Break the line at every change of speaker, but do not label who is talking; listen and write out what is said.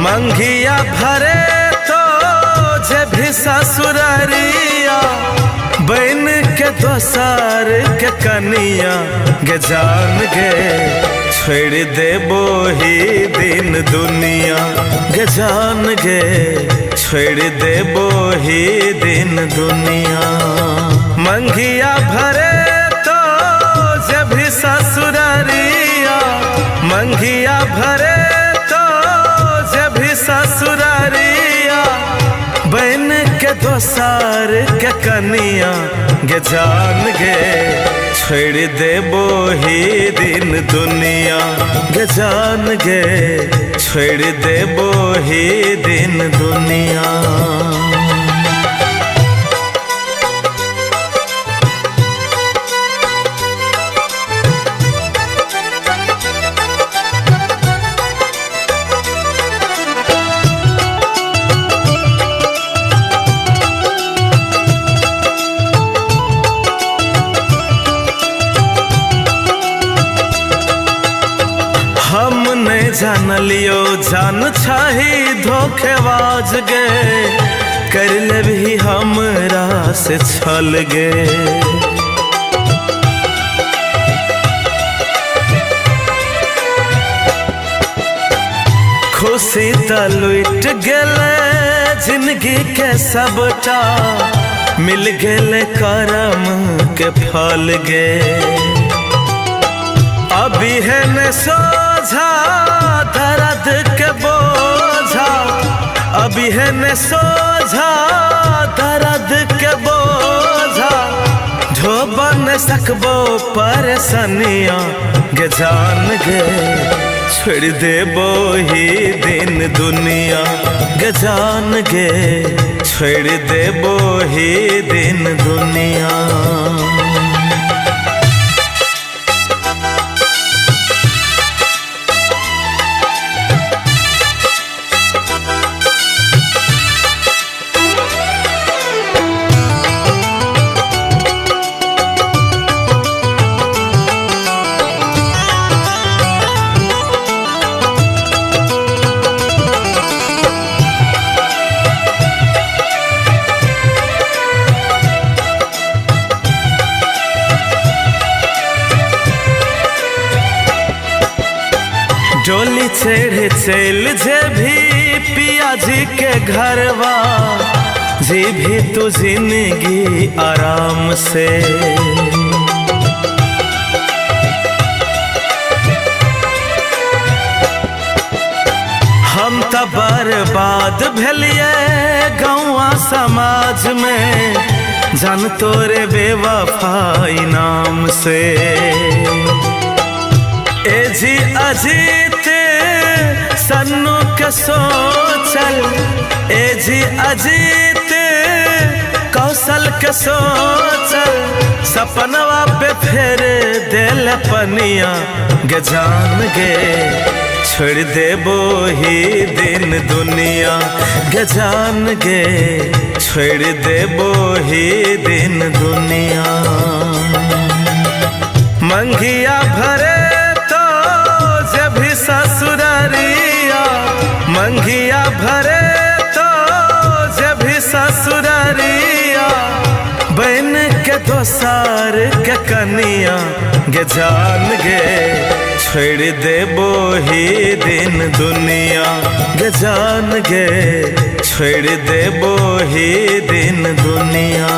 मंगिया भरे तो जे भी ससुरारिया बन के दोसर के कनिया गे जान गे छोड़ देबो ही दिन दुनिया गे जान गे छोड़ देबो ही दिन दुनिया। मंगिया भरे तो जे भी ससुरारिया मंगिया भरे तो जे भी ससुरारिया बन के दोसर के कनिया गे जान गे छोड़ देबो ही दिन दुनिया गे जान गे छोड़ देबो ही दिन दुनिया। हम नहीं जानलियो जान छाही धोखेबाज गे कर ले भी हमरा से छल गे। खुशी त लुट गेले जिंदगी के सबटा मिल गेले करम के फल गे। अभी है न सोझा दर्द के बोझा अभी है न सोझा दर्द के बोझा ढोबा न सकबो परेशानिया गे जान गे छोड़ देबो ही दिन दुनिया गे जान गे छोड़ देबो ही दिन दुनिया। डोली चढ़े चल जे भी पिया जी के घरवा जी भी तू जिंदगी आराम से। हम त बर्बाद भेलिए गौवा समाज में जान तोरे बेवफाई नाम से। ए जी अजीत सन्नू के सोचल ए जी अजीत कौशल के सोचल सपनवा पे फेर दिल पनिया गे जान गे छोड़ देबो ही दिन दुनिया गे जान गे छोड़ देबो ही दिन दुनिया। मंगिया भरे ससुरारिया मंगिया भरे तो जे भी ससुरारिया बन के दोसर के कनिया गे जान गे छोड़ देबो ही दिन दुनिया गे जान गे छोड़ देबो ही दिन दुनिया।